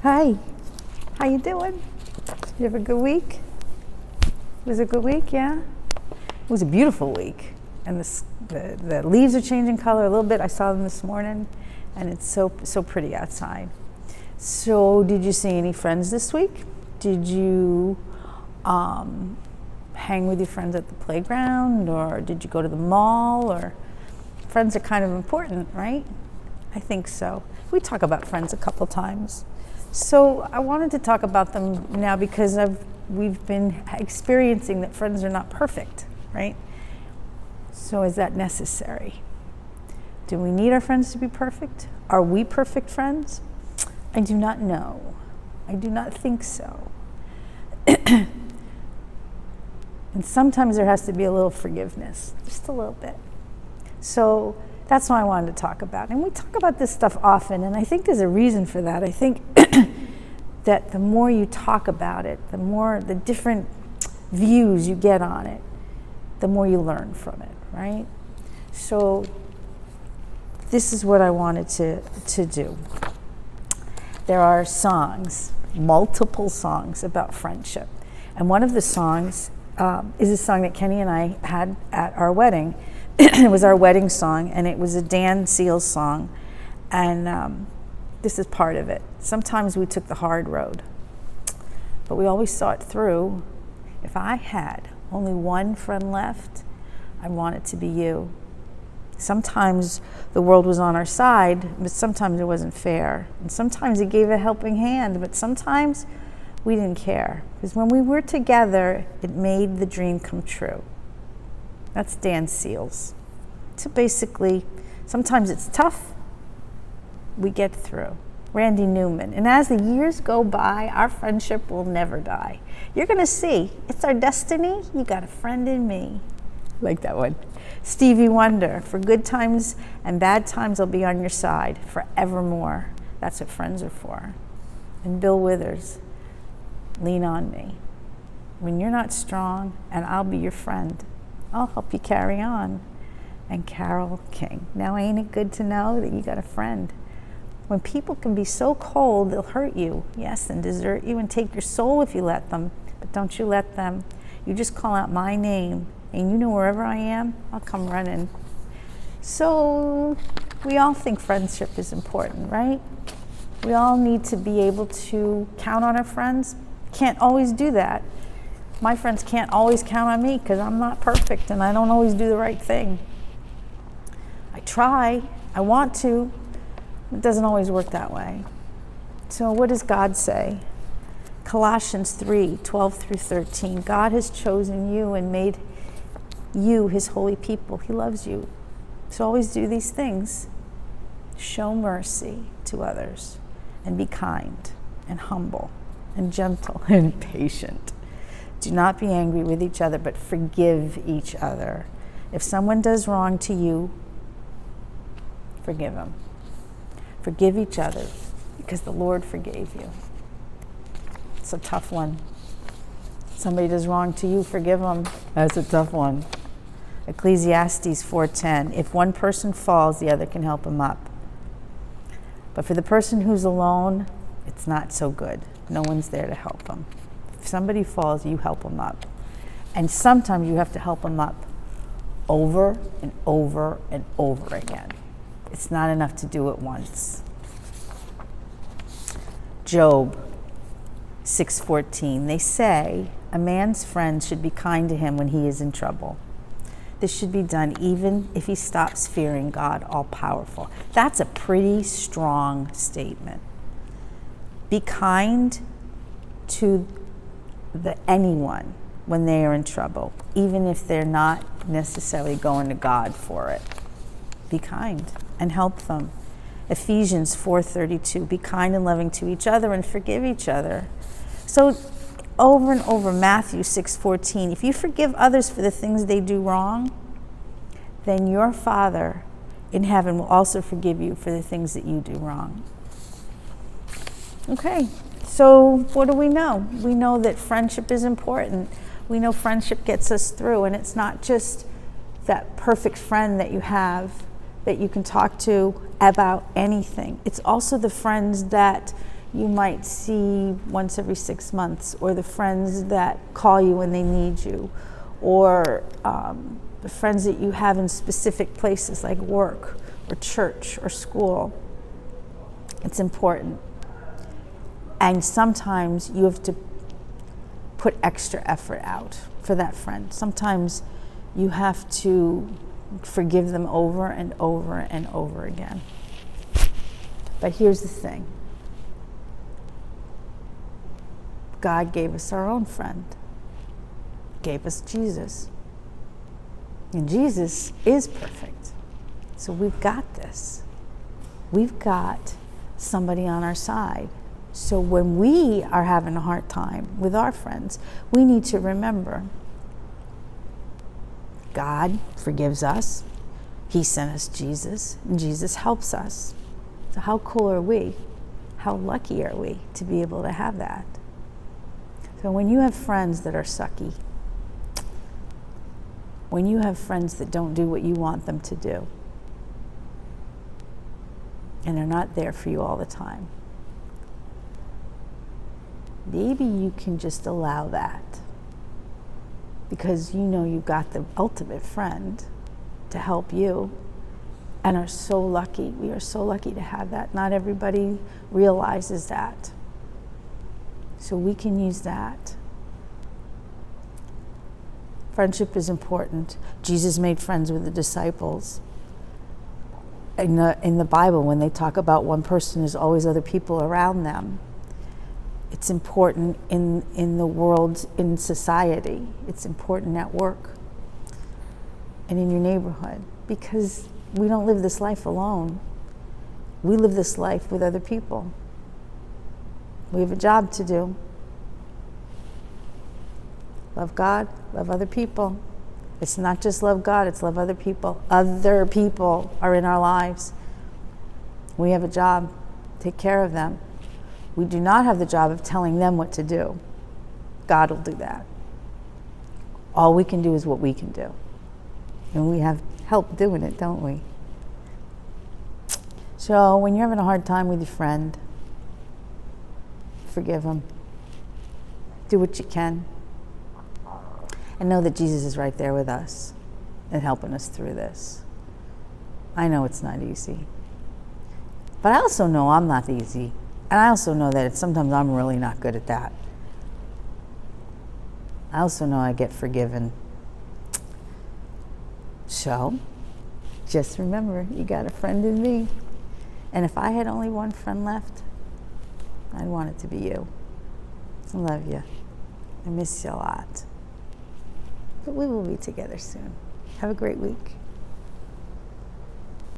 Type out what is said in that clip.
Hi, how you doing? You have a good week? Was it a good week? Yeah? It was a beautiful week. And the leaves are changing color a little bit. I saw them this morning, and it's so pretty outside. So did you see any friends this week? Did you hang with your friends at the playground, or did you go to the mall? Or friends are kind of important, right? I think so. We talk about friends a couple times. So I wanted to talk about them now because we've been experiencing that friends are not perfect, right? So is that necessary? Do we need our friends to be perfect? Are we perfect friends? I do not know. I do not think so. And sometimes there has to be a little forgiveness, just a little bit. So that's what I wanted to talk about. And we talk about this stuff often, and I think there's a reason for that. I think that the more you talk about it, the different views you get on it, the more you learn from it, right? So this is what I wanted to do. There are songs, multiple songs about friendship. And one of the songs is a song that Kenny and I had at our wedding. It was our wedding song, and it was a Dan Seals song. And this is part of it. Sometimes we took the hard road, but we always saw it through. If I had only one friend left, I want it to be you. Sometimes the world was on our side, but sometimes it wasn't fair. And sometimes it gave a helping hand, but sometimes we didn't care. Because when we were together, it made the dream come true. That's Dan Seals. So basically, sometimes it's tough, we get through. Randy Newman. And as the years go by, our friendship will never die. You're gonna see, it's our destiny. You got a friend in me. Like that one. Stevie Wonder, for good times and bad times, I'll be on your side forevermore. That's what friends are for. And Bill Withers, lean on me. When you're not strong, and I'll be your friend. I'll help you carry on. And Carole King. Now ain't it good to know that you got a friend? When people can be so cold, they'll hurt you, yes, and desert you and take your soul if you let them. But don't you let them. You just call out my name, and you know wherever I am, I'll come running. So we all think friendship is important, right? We all need to be able to count on our friends. Can't always do that. My friends can't always count on me because I'm not perfect and I don't always do the right thing. I try, I want to. It doesn't always work that way. So what does God say? Colossians 3:12-13. God has chosen you and made you his holy people. He loves you. So always do these things. Show mercy to others and be kind and humble and gentle and patient. Do not be angry with each other, but forgive each other. If someone does wrong to you, forgive them. Forgive each other because the Lord forgave you. It's a tough one. Somebody does wrong to you, forgive them. That's a tough one. Ecclesiastes 4:10. If one person falls, the other can help him up. But for the person who's alone, it's not so good. No one's there to help them. If somebody falls, you help them up. And sometimes you have to help them up over and over and over again. It's not enough to do it once. Job 6:14. They say a man's friend should be kind to him when he is in trouble. This should be done even if he stops fearing God all-powerful. That's a pretty strong statement. Be kind to anyone when they are in trouble, even if they're not necessarily going to God for it. Be kind and help them. Ephesians 4:32, be kind and loving to each other and forgive each other. So over and over, Matthew 6:14, if you forgive others for the things they do wrong, then your Father in heaven will also forgive you for the things that you do wrong. Okay, so what do we know? We know that friendship is important. We know friendship gets us through, and it's not just that perfect friend that you have that you can talk to about anything. It's also the friends that you might see once every 6 months, or the friends that call you when they need you, or the friends that you have in specific places like work or church or school. It's important. And sometimes you have to put extra effort out for that friend. Sometimes you have to forgive them over and over and over again. But here's the thing. God gave us our own friend. Gave us Jesus. And Jesus is perfect. So we've got this. We've got somebody on our side. So when we are having a hard time with our friends, we need to remember God forgives us. He sent us Jesus, and Jesus helps us. So how cool are we? How lucky are we to be able to have that? So when you have friends that are sucky, when you have friends that don't do what you want them to do, and they're not there for you all the time, maybe you can just allow that, because you know you've got the ultimate friend to help you, and are so lucky. We are so lucky to have that. Not everybody realizes that. So we can use that. Friendship is important. Jesus made friends with the disciples. In the Bible, when they talk about one person, there's always other people around them. It's important in the world, in society. It's important at work and in your neighborhood, because we don't live this life alone. We live this life with other people. We have a job to do. Love God, love other people. It's not just love God, it's love other people. Other people are in our lives. We have a job. Take care of them. We do not have the job of telling them what to do. God will do that. All we can do is what we can do. And we have help doing it, don't we? So when you're having a hard time with your friend, forgive them. Do what you can. And know that Jesus is right there with us and helping us through this. I know it's not easy. But I also know I'm not easy. And I also know that sometimes I'm really not good at that. I also know I get forgiven. So, just remember, you got a friend in me. And if I had only one friend left, I'd want it to be you. I love you. I miss you a lot. But we will be together soon. Have a great week.